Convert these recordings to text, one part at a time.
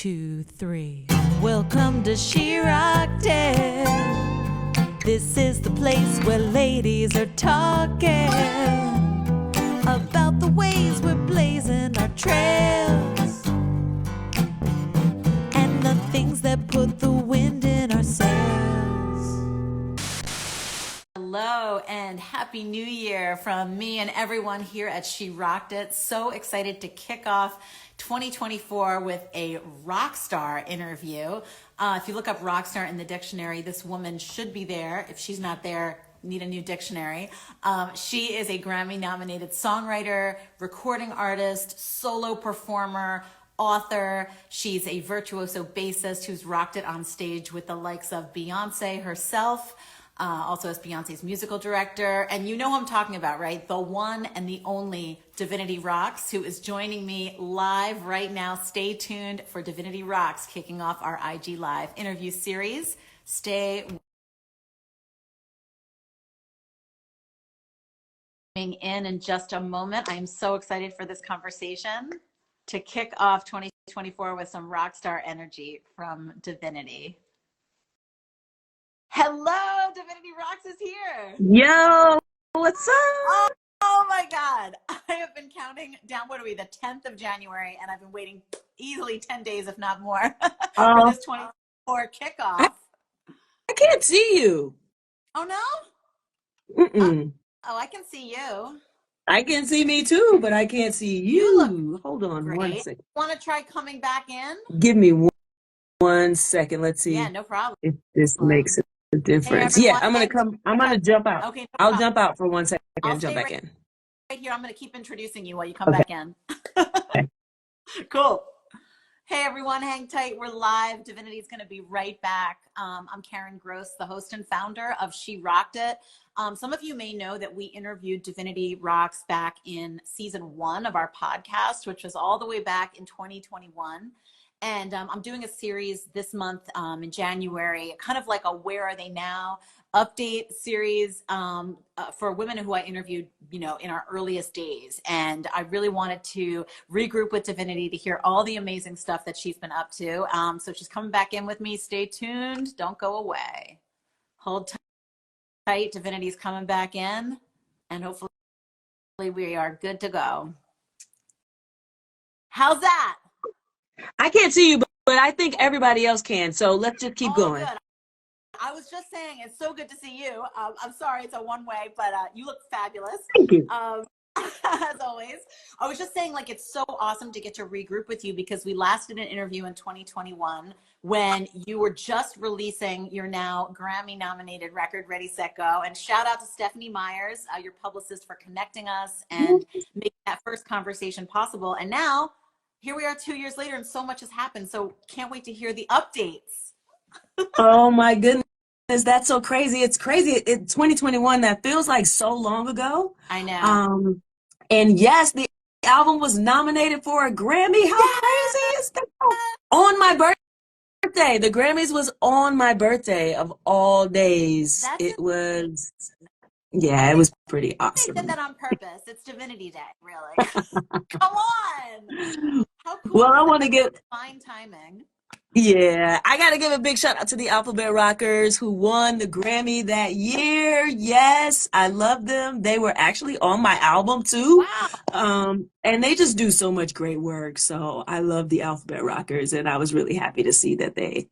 2, 3. Welcome to She Rocked It. This is the place where ladies are talking about the ways we're blazing our trails and the things that put the wind in our sails. Hello and Happy New Year from me and everyone here at She Rocked It. So excited to kick off 2024 with a rock star interview. If you look up rock star in the dictionary, this woman should be there. If she's not there, need a new dictionary. She is a Grammy-nominated songwriter, recording artist, solo performer, author. She's a virtuoso bassist who's rocked it on stage with the likes of Beyoncé herself, also as Beyonce's musical director. And you know who I'm talking about, right? The one and the only Divinity Roxx, who is joining me live right now. Stay tuned for Divinity Roxx kicking off our IG Live interview series. Stay in just a moment. I'm so excited for this conversation to kick off 2024 with some rock star energy from Divinity. Hello, Divinity Roxx is here. Yo, what's up? Oh my God. I have been counting down, what are we, the 10th of January, and I've been waiting easily 10 days, if not more, for this 2024 kickoff. I can't see you. Oh, no? Mm-mm. Oh, I can see you. I can see me too, but I can't see you. Hold on Great. 1 second. Want to try coming back in? Give me 1 second. Let's see. Yeah, no problem. If this makes a difference. Hey, yeah, I'm gonna jump out. Okay, no I'll jump out for 1 second I'll and jump stay back in. Right here. I'm going to keep introducing you while you come back in. Cool. Hey everyone, hang tight. We're live. Divinity is going to be right back. I'm Karen Gross, the host and founder of She Rocked It. Some of you may know that we interviewed Divinity Roxx back in season 1 of our podcast, which was all the way back in 2021. And I'm doing a series this month in January, kind of like a Where Are They Now update series for women who I interviewed, you know, in our earliest days. And I really wanted to regroup with Divinity to hear all the amazing stuff that she's been up to. So she's coming back in with me. Stay tuned. Don't go away. Hold tight. Divinity's coming back in. And hopefully we are good to go. How's that? I can't see you, but I think everybody else can. So let's just keep going. Good. I was just saying, it's so good to see you. I'm sorry, it's a one-way, but you look fabulous. Thank you. As always. I was just saying, like, it's so awesome to get to regroup with you because we last did an interview in 2021 when you were just releasing your now Grammy-nominated record, Ready, Set, Go. And shout out to Stephanie Myers, your publicist, for connecting us and making that first conversation possible. And now, here we are 2 years later, and so much has happened. So can't wait to hear the updates. Oh my goodness, that's so crazy. It's crazy. It's 2021. That feels like so long ago. I know. And yes, the album was nominated for a Grammy. How crazy is that? On my birthday. The Grammys was on my birthday of all days. It was pretty awesome. They did that on purpose. It's Divinity Day, really. Come on. How cool. Well, I want to get fine timing. Yeah, I got to give a big shout out to the Alphabet Rockers who won the Grammy that year. Yes, I love them. They were actually on my album too. Wow. And they just do so much great work. So I love the Alphabet Rockers, and I was really happy to see that they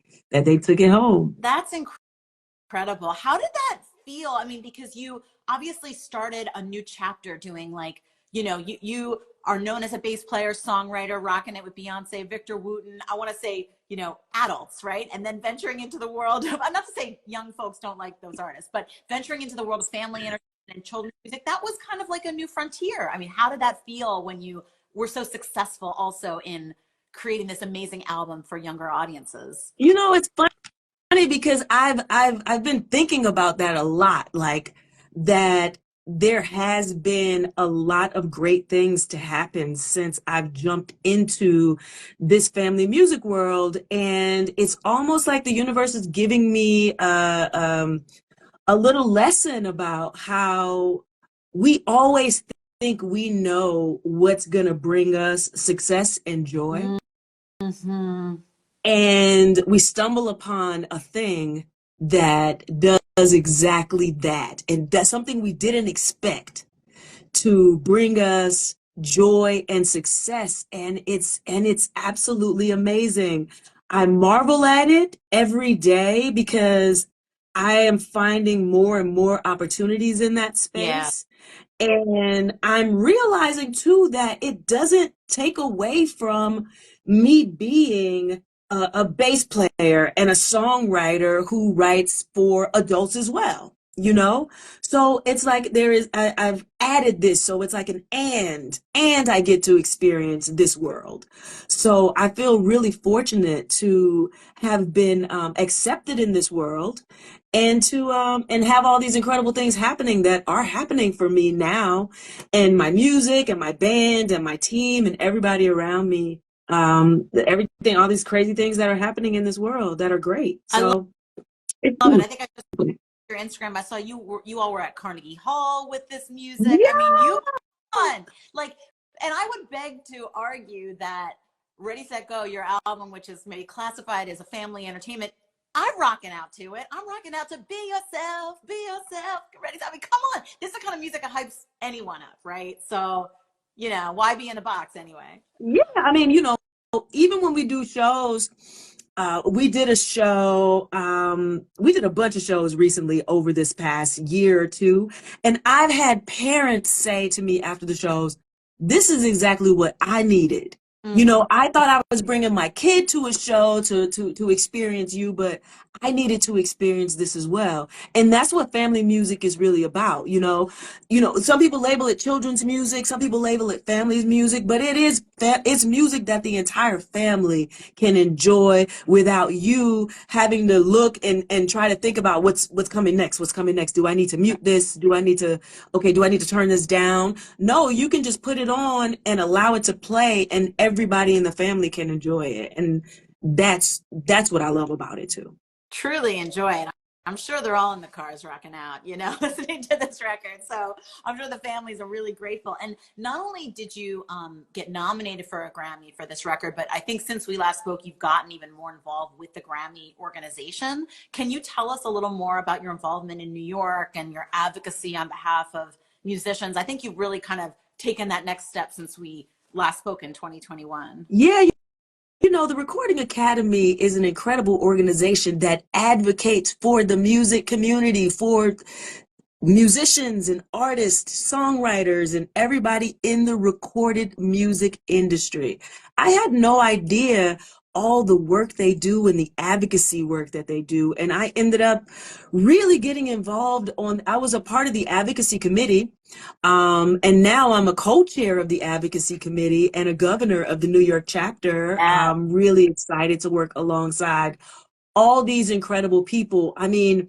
took it home. That's incredible. How did that feel? I mean, because you obviously started a new chapter doing, like, you know, you are known as a bass player, songwriter, rocking it with Beyonce, Victor Wooten. I want to say, you know, adults, right? And then venturing into the world of, not to say young folks don't like those artists, but venturing into the world of family entertainment and children's music, that was kind of like a new frontier. I mean, how did that feel when you were so successful also in creating this amazing album for younger audiences? You know, it's funny because I've been thinking about that a lot, like that there has been a lot of great things to happen since I've jumped into this family music world. And it's almost like the universe is giving me a little lesson about how we always think we know what's going to bring us success and joy. Mm-hmm. and we stumble upon a thing that does exactly that. And that's something we didn't expect to bring us joy and success. And it's absolutely amazing. I marvel at it every day because I am finding more and more opportunities in that Yeah. space. And I'm realizing too that it doesn't take away from me being a bass player and a songwriter who writes for adults as well, you know? So it's like I've added this. So it's like and I get to experience this world. So I feel really fortunate to have been accepted in this world and to and have all these incredible things happening that are happening for me now, and my music and my band and my team and everybody around me, everything, all these crazy things that are happening in this world that are great. I love So it's it. I cool. think I just your Instagram. I saw you all were at Carnegie Hall with this music. I mean, Yeah. you on like, and I would beg to argue that Ready Set Go, your album, which is maybe classified as a family entertainment, I'm rocking out to it. I'm rocking out to be yourself, get ready. I mean, come on, this is the kind of music that hypes anyone up, right? So, why be in a box anyway? Yeah, I mean, even when we do shows, we did a bunch of shows recently over this past year or two, and I've had parents say to me after the shows, this is exactly what I needed. Mm-hmm. I thought I was bringing my kid to a show to experience you, but I needed to experience this as well. And that's what family music is really about, some people label it children's music, some people label it family's music, but it's music that the entire family can enjoy without you having to look and try to think about what's coming next. What's coming next? Do I need to mute this? Do I need to turn this down? No, you can just put it on and allow it to play, and everybody in the family can enjoy it. And that's what I love about it too. Truly enjoy it. I'm sure they're all in the cars rocking out, listening to this record. So I'm sure the families are really grateful. And not only did you get nominated for a Grammy for this record, but I think since we last spoke, you've gotten even more involved with the Grammy organization. Can you tell us a little more about your involvement in New York and your advocacy on behalf of musicians? I think you've really kind of taken that next step since we last spoke in 2021. Yeah, the Recording Academy is an incredible organization that advocates for the music community, for musicians and artists, songwriters, and everybody in the recorded music industry. I had no idea all the work they do and the advocacy work that they do. And I ended up really getting involved I was a part of the advocacy committee. And now I'm a co-chair of the advocacy committee and a governor of the New York chapter. Yeah. I'm really excited to work alongside all these incredible people. I mean,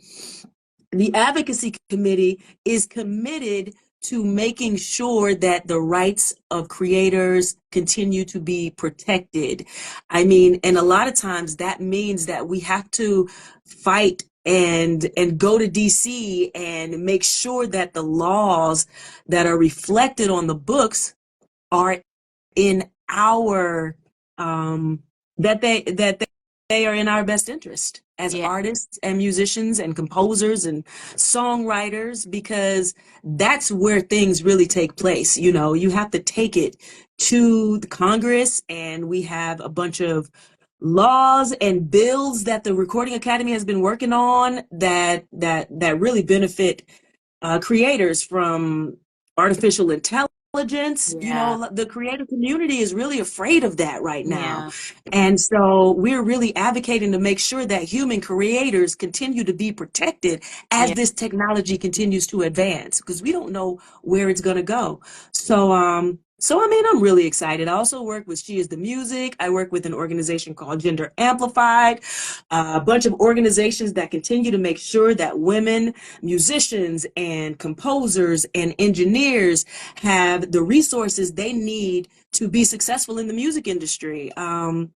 the advocacy committee is committed to making sure that the rights of creators continue to be protected. I mean, and a lot of times that means that we have to fight and go to DC and make sure that the laws that are reflected on the books are in our that they are in our best interest as Yeah. artists and musicians and composers and songwriters, because that's where things really take place. You have to take it to the Congress, and we have a bunch of laws and bills that the Recording Academy has been working on that really benefit creators, from artificial intelligence. Yeah. The creative community is really afraid of that right now. Yeah. And so we're really advocating to make sure that human creators continue to be protected as Yeah. this technology continues to advance, because we don't know where it's going to go. So I mean, I'm really excited. I also work with She Is the Music. I work with an organization called Gender Amplified, a bunch of organizations that continue to make sure that women musicians and composers and engineers have the resources they need to be successful in the music industry.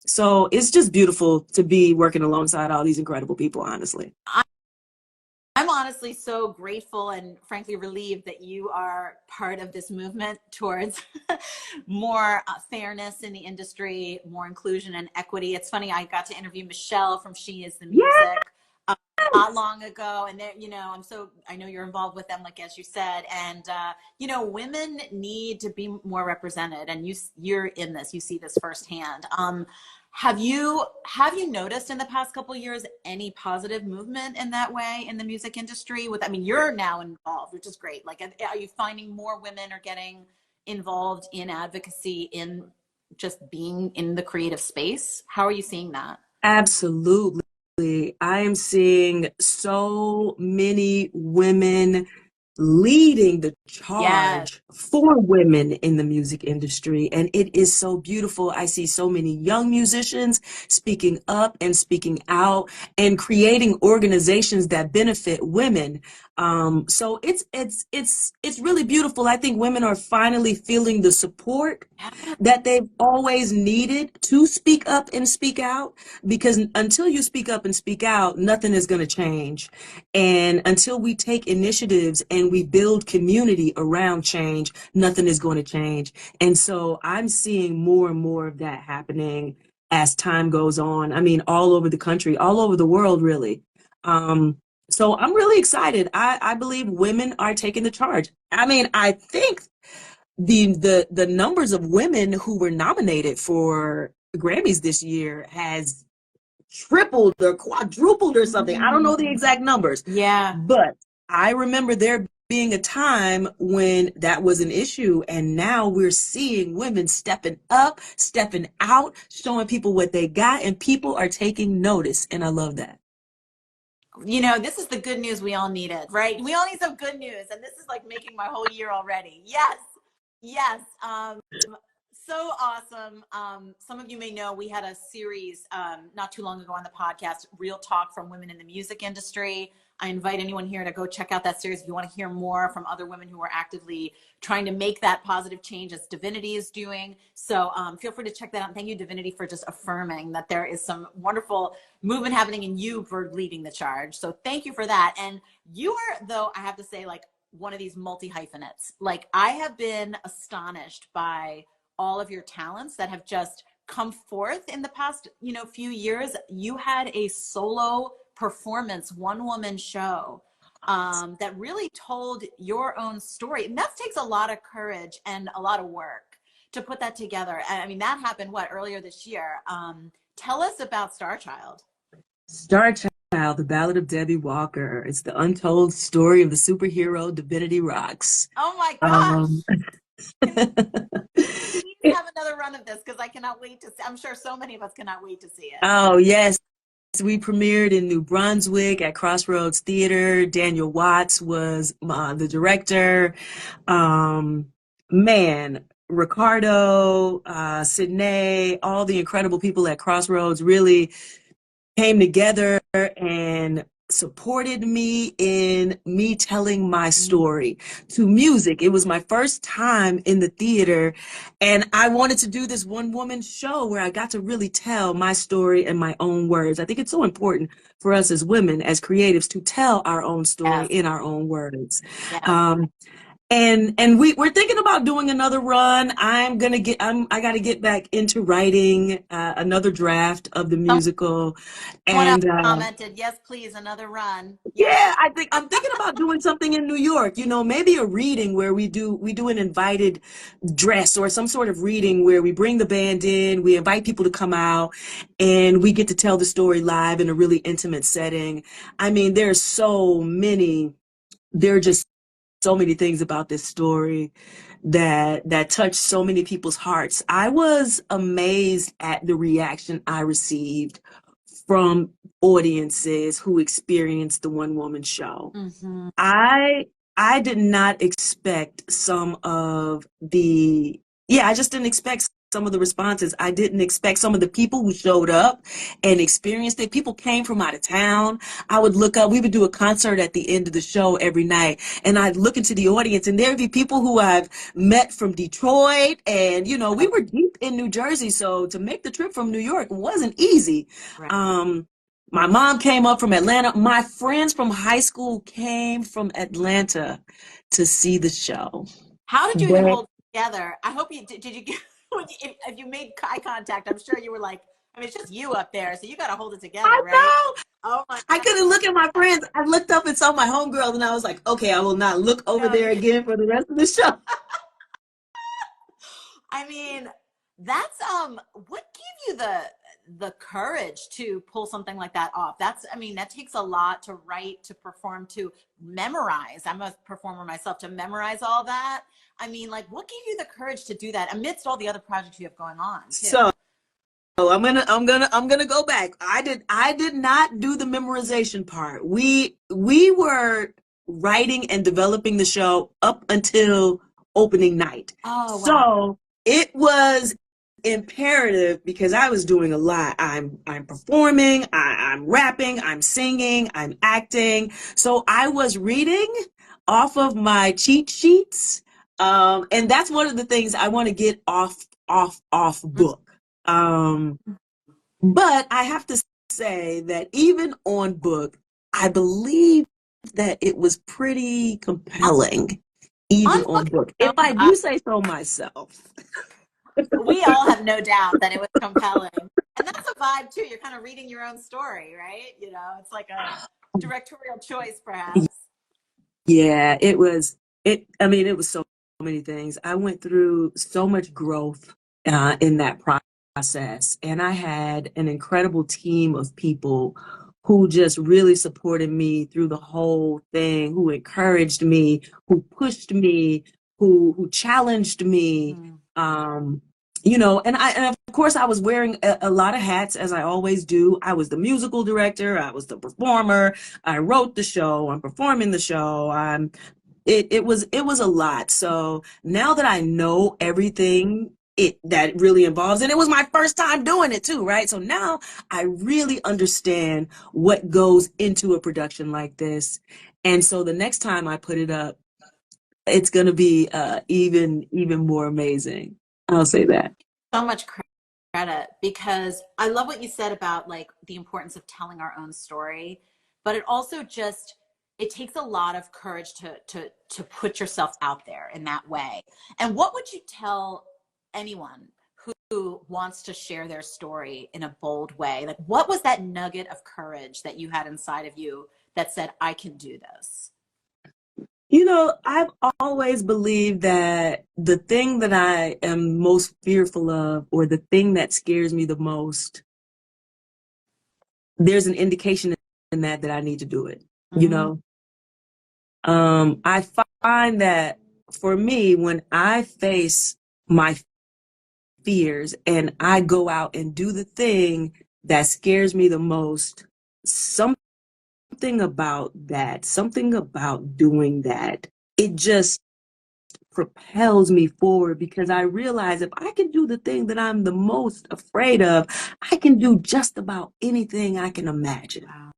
So it's just beautiful to be working alongside all these incredible people, honestly. I'm honestly so grateful and frankly relieved that you are part of this movement towards more fairness in the industry, more inclusion and equity. It's funny, I got to interview Michelle from She Is the Yes. Music not long ago, and there, I know you're involved with them, like as you said, and women need to be more represented, and you're in this, you see this firsthand. Have you noticed in the past couple of years any positive movement in that way in the music industry? I mean, you're now involved, which is great. Like, are you finding more women are getting involved in advocacy, in just being in the creative space? How are you seeing that? Absolutely. I am seeing so many women leading the Yes. charge for women in the music industry. And it is so beautiful. I see so many young musicians speaking up and speaking out and creating organizations that benefit women. So it's really beautiful. I think women are finally feeling the support that they've always needed to speak up and speak out, because until you speak up and speak out, nothing is going to change. And until we take initiatives and we build community around change, nothing is going to change. And so I'm seeing more and more of that happening as time goes on. I mean, all over the country, all over the world, really. So I'm really excited. I believe women are taking the charge. I mean, I think the numbers of women who were nominated for Grammys this year has tripled or quadrupled or something. I don't know the exact numbers, Yeah. but I remember there being a time when that was an issue, and now we're seeing women stepping up, stepping out, showing people what they got, and people are taking notice, and I love that. This is the good news we all needed, right? We all need some good news, and this is like making my whole year already. Yes, yes. So awesome. Some of you may know we had a series not too long ago on the podcast, Real Talk from Women in the Music Industry. I invite anyone here to go check out that series if you want to hear more from other women who are actively trying to make that positive change as Divinity is doing. So feel free to check that out. And thank you, Divinity, for just affirming that there is some wonderful movement happening and you for leading the charge. So thank you for that. And you are, though, I have to say, like one of these multi-hyphenates. Like I have been astonished by all of your talents that have just come forth in the past, few years. You had a solo performance, one woman show that really told your own story. And that takes a lot of courage and a lot of work to put that together. I mean, that happened, earlier this year. Tell us about Star Child. Star Child, the Ballad of Debbie Walker. It's the untold story of the superhero Divinity Roxx. Oh my Um, gosh. Please have another run of this because I cannot wait to see. I'm sure so many of us cannot wait to see it. oh, yes. We premiered in New Brunswick at Crossroads Theater. Daniel Watts was the director. Um, Man, Ricardo, Sydney, all the incredible people at Crossroads really came together and supported me in me telling my story to music. It was my first time in the theater, and I wanted to do this one woman show where I got to really tell my story in my own words. I think it's so important for us as women, as creatives, to tell our own story Yes. in our own words. Yes. And we're thinking about doing another run. I got to get back into writing another draft of the musical. Someone else And commented, yes, please, another run. Yes. yeah, I'm thinking about doing something in New York, maybe a reading where we do an invited dress or some sort of reading where we bring the band in, we invite people to come out, and we get to tell the story live in a really intimate setting. I mean, there are just so many things about this story that touched so many people's hearts. I was amazed at the reaction I received from audiences who experienced the one woman show. Mm-hmm. I did not expect I just didn't expect some of the responses. I didn't expect some of the people who showed up and experienced it. People came from out of town. I would look up, we would do a concert at the end of the show every night, and I'd look into the audience, and there'd be people who I've met from Detroit, and we were deep in New Jersey, so to make the trip from New York wasn't easy. Right. My mom came up from Atlanta. My friends from high school came from Atlanta to see the show. How did you even They, hold it together? I hope you did. You get if you made eye contact? I'm sure you were like, I mean, it's just you up there, so you got to hold it I together, right? know. Oh my I God. couldn't look at my friends. I looked up and saw my homegirls, and I was like, okay, I will not look over No, there again for the rest of the show. I mean, that's what gave you the courage to pull something like that off? That's, I mean, that takes a lot to write, to perform, to memorize. I'm a performer myself, to memorize all that. I mean, like, what gave you the courage to do that amidst all the other projects you have going on too? So I'm gonna go back. I did not do the memorization part. We were writing and developing the show up until opening night. Oh, wow. So it was imperative because I was doing a lot. I'm performing, I'm rapping, I'm singing, I'm acting. So I was reading off of my cheat sheets. And that's one of the things I want to get off book. Um, but I have to say that even on book, I believe that it was pretty compelling, even On on book, book, if no, I do say so myself. we all have no doubt that it was compelling. And that's a vibe too. You're kind of reading your own story, right? You know, it's like a directorial choice, perhaps. Yeah, it was I mean, it was so many things. I went through so much growth in that process, and I had an incredible team of people who just really supported me through the whole thing, who encouraged me, who pushed me, who challenged me. Mm. Um, and of course I was wearing a lot of hats as I always do. I was the musical director, I was the performer, I wrote the show, I'm performing the show. It was a lot. So now that I know everything it that really involves, and it was my first time doing it too, right? So now I really understand what goes into a production like this. And so the next time I put it up, it's gonna be even more amazing. I'll say that. So much credit, because I love what you said about like the importance of telling our own story, but it also just, it takes a lot of courage to put yourself out there in that way. And what would you tell anyone who wants to share their story in a bold way? Like, what was that nugget of courage that you had inside of you that said, I can do this? I've always believed that the thing that I am most fearful of, or the thing that scares me the most, there's an indication in that I need to do it. You Mm-hmm. know, I find that for me, when I face my fears and I go out and do the thing that scares me the most, something something about doing that, it just propels me forward because I realize if I can do the thing that I'm the most afraid of, I can do just about anything I can imagine. Wow.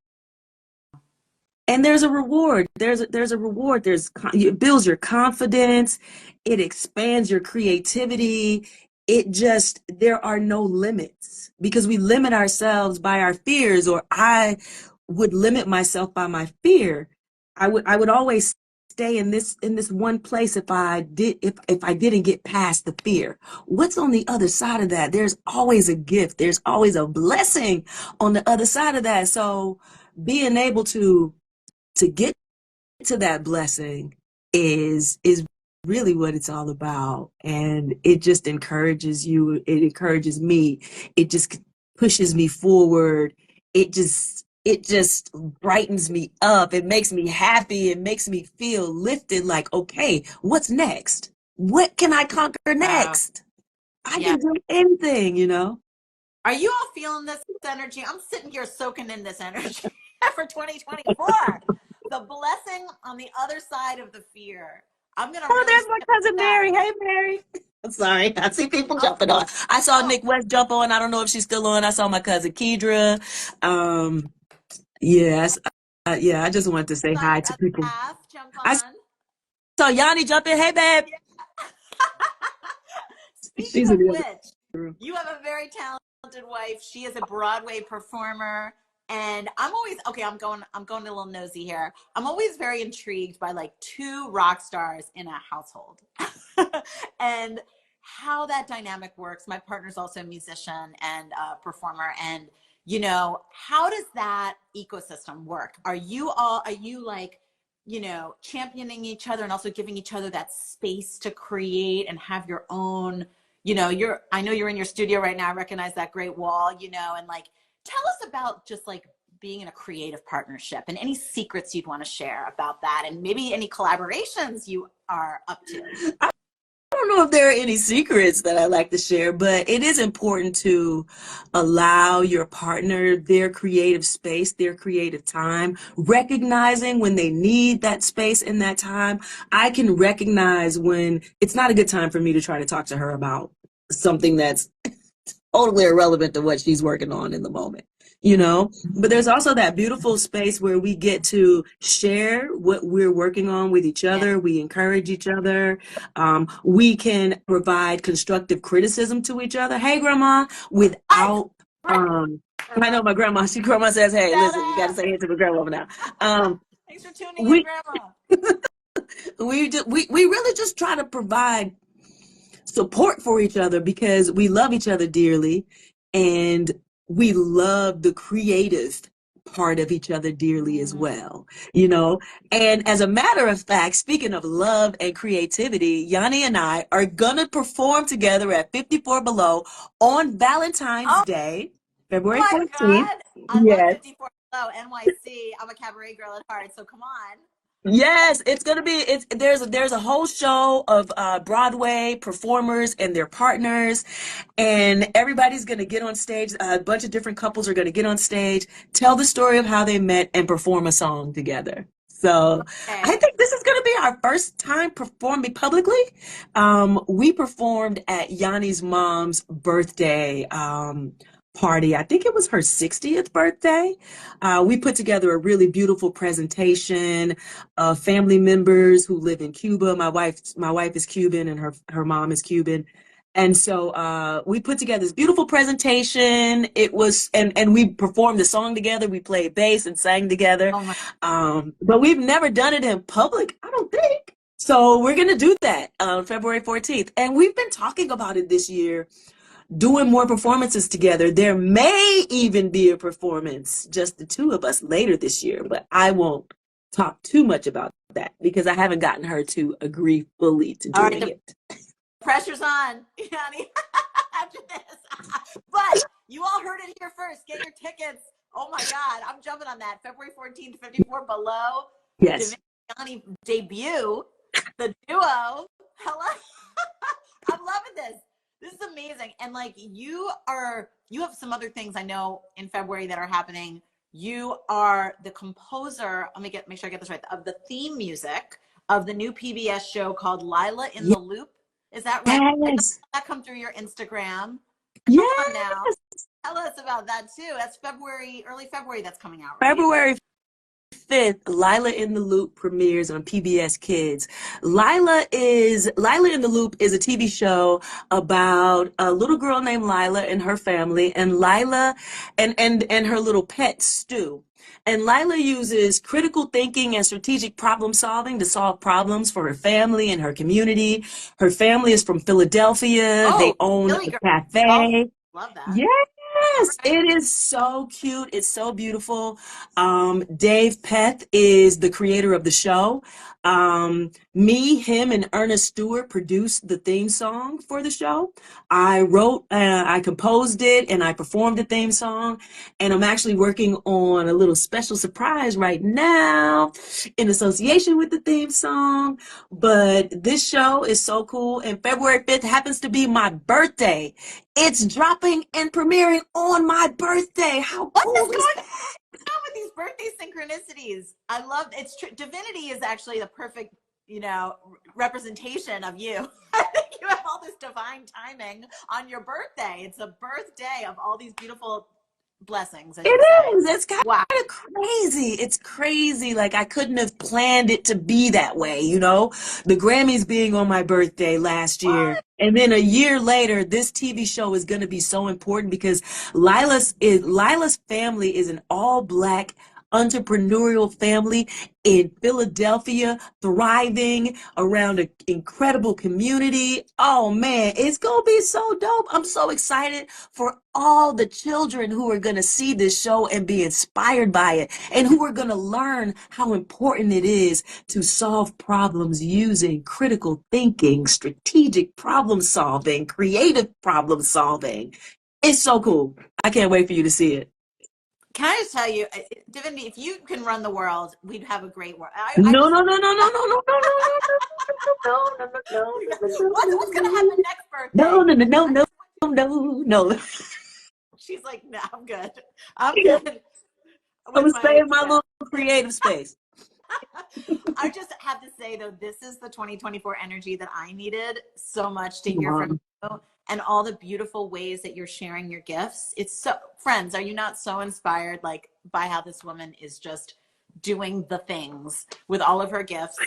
And there's a reward. There's a reward. It builds your confidence. It expands your creativity. There are no limits because we limit ourselves by our fears, or I would limit myself by my fear. I would always stay in this one place if I didn't get past the fear. What's on the other side of that? There's always a gift. There's always a blessing on the other side of that. So being able to get to that blessing is really what it's all about, and it just encourages you, it encourages me, it just pushes me forward, it just brightens me up, it makes me happy, it makes me feel lifted, like, okay, what's next, what can I conquer Wow. next? I Yeah. can do anything. Are you all feeling this energy? I'm sitting here soaking in this energy for 2024. The blessing on the other side of the fear. I'm going to Oh, really there's my sit with cousin that. Mary. Hey, Mary. I'm sorry. I see people Oh, jumping on. I saw oh, Nick West jump on. I don't know if she's still on. I saw my cousin Kedra. Um, yes. Yeah, I just wanted to say saw your hi to other people. half jump I on. saw Yanni jump in. Hey, babe. Yeah. Speaking She's of in the other which, room. you have a very talented wife. She is a Broadway performer. And I'm always, okay, I'm going a little nosy here. I'm always very intrigued by like two rock stars in a household and how that dynamic works. My partner's also a musician and a performer. And, you know, how does that ecosystem work? Are you like, you know, championing each other and also giving each other that space to create and have your own, you know, I know you're in your studio right now. I recognize that great wall, you know, and like, tell us about just like being in a creative partnership and any secrets you'd want to share about that and maybe any collaborations you are up to. I don't know if there are any secrets that I like to share, but it is important to allow your partner their creative space, their creative time, recognizing when they need that space and that time. I can recognize when it's not a good time for me to try to talk to her about something that's totally irrelevant to what she's working on in the moment, you know? But there's also that beautiful space where we get to share what we're working on with each other. We encourage each other. We can provide constructive criticism to each other. Hey, grandma, without, I know my grandma, grandma says, hey, listen, you got to say hey to my grandma now. Thanks for tuning in, We, Grandma. we really just try to provide support for each other because we love each other dearly and we love the creative part of each other dearly as well, you know. And as a matter of fact, speaking of love and creativity, Yanni and I are gonna perform together at 54 Below on Valentine's Day, Oh February my 14th. God. I love Yes. 54 Below, NYC. I'm a cabaret girl at heart, so come on. Yes, it's gonna be. There's a whole show of Broadway performers and their partners, and everybody's gonna get on stage. A bunch of different couples are gonna get on stage, tell the story of how they met, and perform a song together. So I Okay. think this is gonna be our first time performing publicly. We performed at Yanni's mom's birthday party. I think it was her 60th birthday. We put together a really beautiful presentation. Family members who live in Cuba. My wife is Cuban and her mom is Cuban. And so we put together this beautiful presentation. It was and we performed the song together. We played bass and sang together. Oh my. But we've never done it in public, I don't think. So we're gonna do that on February 14th. And we've been talking about it this year, doing more performances together. There may even be a performance, just the two of us later this year, but I won't talk too much about that because I haven't gotten her to agree fully to All right, doing the it. pressure's on, Yanni, after this. But you all heard it here first. Get your tickets. Oh my God, I'm jumping on that. February 14th, 54 Below, Yes. Divinity Yanni debut, the duo. Hello. I'm loving this. This is amazing. And like you have some other things I know in February that are happening. You are the composer, let me make sure I get this right, of the theme music of the new PBS show called Lila in the Loop. Is that right? I know Yes. that come through your Instagram. Come on Yes. now. Tell us about that too. That's February, early February that's coming out, right? February 5th, Lila in the Loop premieres on PBS Kids. Lila in the Loop is a TV show about a little girl named Lila and her family, and Lila and her little pet Stu. And Lila uses critical thinking and strategic problem solving to solve problems for her family and her community. Her family is from Philadelphia. They Oh, own Philly a girl. cafe. Love that. All Yes, right. it is so cute. It's so beautiful. Dave Peth is the creator of the show. Him, and Ernest Stewart produced the theme song for the show. I composed it, and I performed the theme song. And I'm actually working on a little special surprise right now in association with the theme song. But this show is so cool. And February 5th happens to be my birthday. It's dropping and premiering on my birthday. How What is cool is going that? on with these birthday synchronicities? I love it's true. Divinity is actually the perfect, you know, representation of you. I think you have all this divine timing on your birthday. It's a birthday of all these beautiful blessings, as It you say. is. It's kind Wow. of crazy. It's crazy. Like I couldn't have planned it to be that way, you know? The Grammys being on my birthday last year. What? And then a year later, this TV show is going to be so important because Lila's family is an all-black entrepreneurial family in Philadelphia, thriving around an incredible community. Oh man, it's going to be so dope. I'm so excited for all the children who are going to see this show and be inspired by it, and who are going to learn how important it is to solve problems using critical thinking, strategic problem solving, creative problem solving. It's so cool. I can't wait for you to see it. Can I just tell you, Divinity, if you can run the world, we'd have a great world. I No, just, no, no, no, no, no, no, no, no, no, no, no, no, no, no, what's going to happen next no, birthday? no, no, no, no, no, no. She's like, no, I'm good. I'm good I'm with gonna stay my, in my little creative space. I just have to say though, this is the 2024 energy that I needed so much to Come hear from on. you, and all the beautiful ways that you're sharing your gifts. It's so, friends, are you not so inspired like by how this woman is just doing the things with all of her gifts?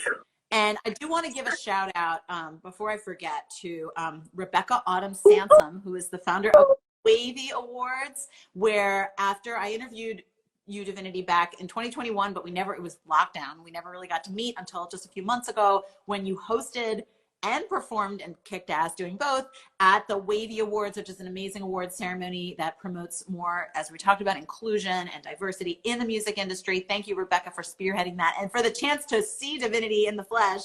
And I do want to give a shout out before I forget to Rebecca Autumn Sansom, who is the founder of Wavy Awards, where after I interviewed you, Divinity, back in 2021, but it was lockdown. We never really got to meet until just a few months ago when you hosted and performed and kicked ass doing both at the Wavy Awards, which is an amazing awards ceremony that promotes more, as we talked about, inclusion and diversity in the music industry. Thank you, Rebecca, for spearheading that and for the chance to see Divinity in the flesh.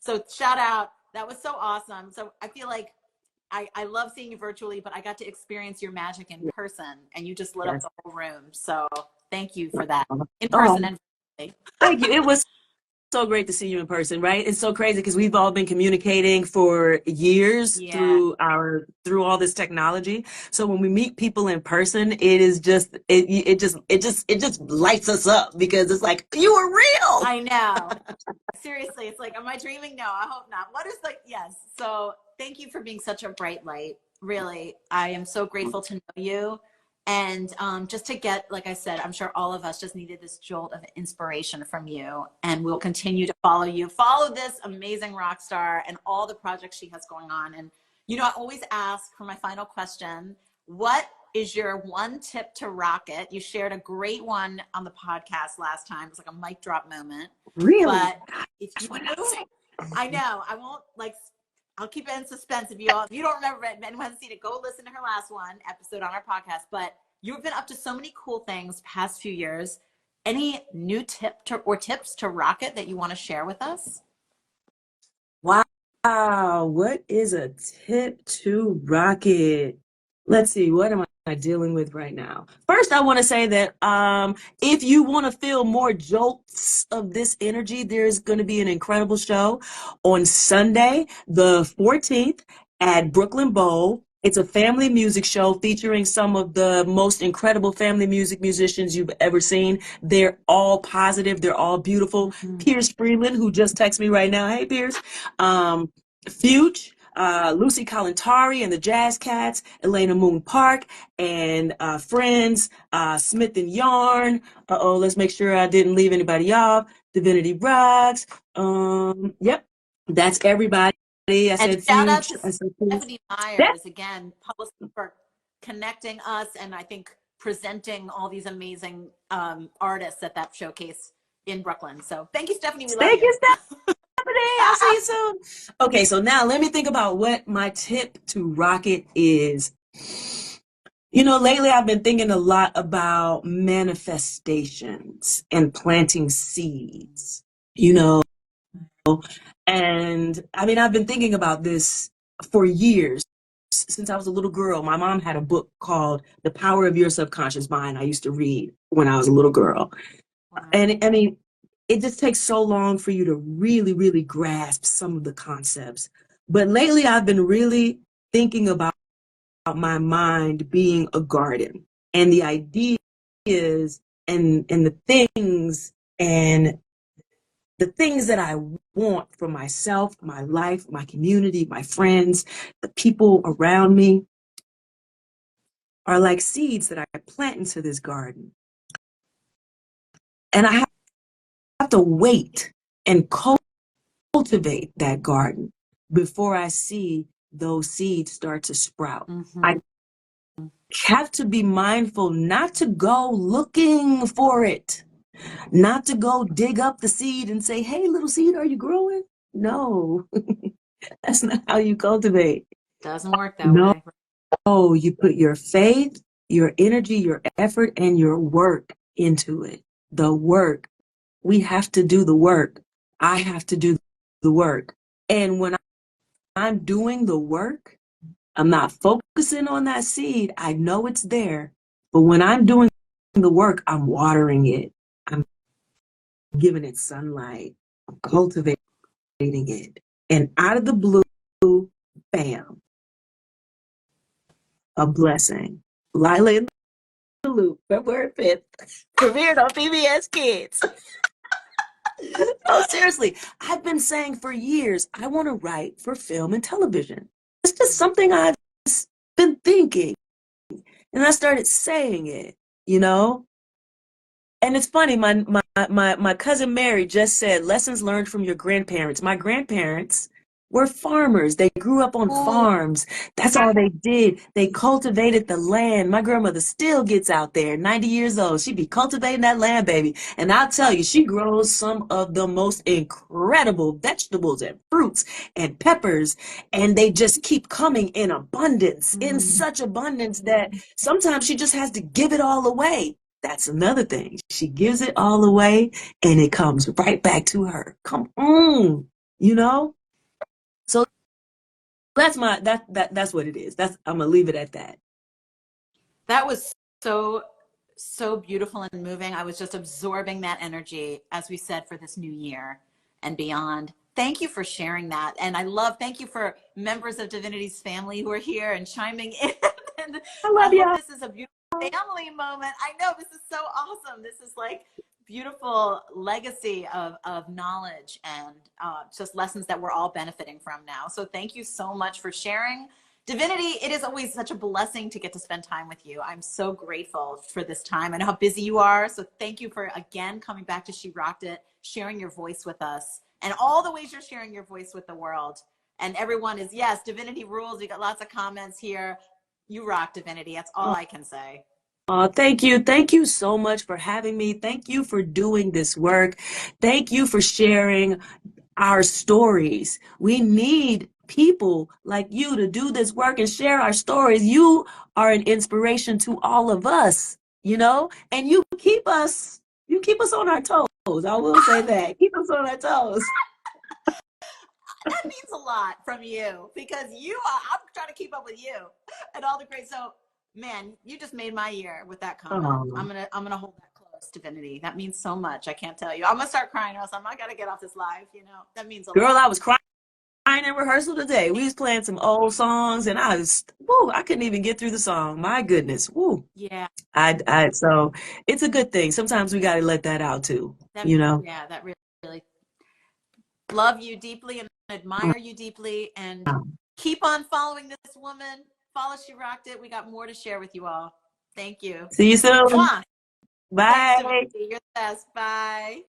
So shout out. That was so awesome. So I feel like I love seeing you virtually, but I got to experience your magic in person, and you just lit up Yes. the whole room. So thank you for that, in person Oh, and virtually. thank you. It was so great to see you in person, right? It's so crazy because we've all been communicating for years Yeah, through all this technology. So when we meet people in person, it is just it just lights us up because it's like you were real. I know. Seriously, it's like, am I dreaming? No, I hope not. What is like, yes. So thank you for being such a bright light. Really, I am so grateful to know you. And just to get, like I said, I'm sure all of us just needed this jolt of inspiration from you. And we'll continue to follow you. Follow this amazing rock star and all the projects she has going on. And, I always ask for my final question, what is your one tip to rock it? You shared a great one on the podcast last time. It was like a mic drop moment. Really? But if That's you, what I say. I know, I won't like, I'll keep it in suspense. If you don't remember it, anyone hasn't seen it, go listen to her last episode on our podcast. But you've been up to so many cool things past few years. Any new tips to rock it that you want to share with us? Wow, what is a tip to rocket? Let's see, what am I dealing with right now? First, I want to say that if you want to feel more jolts of this energy, there's going to be an incredible show on Sunday, the 14th at Brooklyn Bowl. It's a family music show featuring some of the most incredible family music musicians you've ever seen. They're all positive. They're all beautiful. Mhm. Pierce Freeland, who just texted me right now. Hey, Pierce. Fuge, Lucy Kalantari and the Jazz Cats, Elena Moon Park, and friends, Smith and Yarn. Let's make sure I didn't leave anybody off. Divinity Roxx. Yep, that's everybody. I And said shout out Fuge. to I said Fuge. Stephanie Yeah, Myers, again, publicist, for connecting us and I think presenting all these amazing artists at that showcase in Brooklyn. So thank you, Stephanie. We love thank you. you, Stephanie. I'll see you soon. Okay, so now let me think about what my tip to rocket is. Lately I've been thinking a lot about manifestations and planting seeds, you know, and I mean, I've been thinking about this for years. Since I was a little girl, my mom had a book called The Power of Your Subconscious Mind I used to read when I was a little girl. Wow. And I mean, it just takes so long for you to really, really grasp some of the concepts. But lately I've been really thinking about my mind being a garden and the ideas and and the things that I want for myself, my life, my community, my friends, the people around me are like seeds that I plant into this garden. And I have to wait and cultivate that garden before I see those seeds start to sprout. Mm-hmm. I have to be mindful not to go looking for it, not to go dig up the seed and say, hey, little seed, are you growing? No, that's not how you cultivate. Doesn't work that No, way. you put your faith, your energy, your effort, and your work into it. The work. We have to do the work. I have to do the work. And when I'm doing the work, I'm not focusing on that seed. I know it's there. But when I'm doing the work, I'm watering it. I'm giving it sunlight. I'm cultivating it. And out of the blue, bam, a blessing. Lila in the Loop, February 5th, premiered on PBS Kids. No, seriously, I've been saying for years, I want to write for film and television. It's just something I've been thinking. And I started saying it, you know? And it's funny, my cousin Mary just said, lessons learned from your grandparents. My grandparents were farmers. They grew up on farms. That's all they did. They cultivated the land. My grandmother still gets out there, 90 years old. She be cultivating that land, baby. And I'll tell you, she grows some of the most incredible vegetables and fruits and peppers. And they just keep coming in abundance, in such abundance that sometimes she just has to give it all away. That's another thing. She gives it all away and it comes right back to her. Come on, you know? So that's that's what it is. I'm gonna leave it at that. That was so beautiful and moving. I was just absorbing that energy, as we said, for this new year and beyond. Thank you for sharing that. And thank you for members of Divinity's family who are here and chiming in. And I I love hope y'all. this is a beautiful family moment. I know this is so awesome. This is like beautiful legacy of knowledge and just lessons that we're all benefiting from now. So thank you so much for sharing. Divinity, it is always such a blessing to get to spend time with you. I'm so grateful for this time. I know how busy you are. So thank you for, again, coming back to She Rocked It, sharing your voice with us, and all the ways you're sharing your voice with the world. And everyone is, yes, Divinity rules. We got lots of comments here. You rock, Divinity. That's all I can say. Thank you. Thank you so much for having me. Thank you for doing this work. Thank you for sharing our stories. We need people like you to do this work and share our stories. You are an inspiration to all of us, you know, and you keep us on our toes. I will say that. Keep us on our toes. That means a lot from you because I'm trying to keep up with you and all the great. So, man, you just made my year with that comment. Oh, I'm gonna hold that close, Divinity. That means so much. I can't tell you. I'm gonna start crying or else I gotta get off this live. You know, that means a girl, lot. I was crying in rehearsal today. We was playing some old songs and I couldn't even get through the song. My goodness. Woo. Yeah, So it's a good thing. Sometimes we got to let that out too, that you know? yeah, that really love you deeply and admire you deeply and keep on following this woman. Follow She Rocked It. We got more to share with you all. Thank you. See you soon. Mwah. Thanks, Bye. Divinity. You're the best. Bye.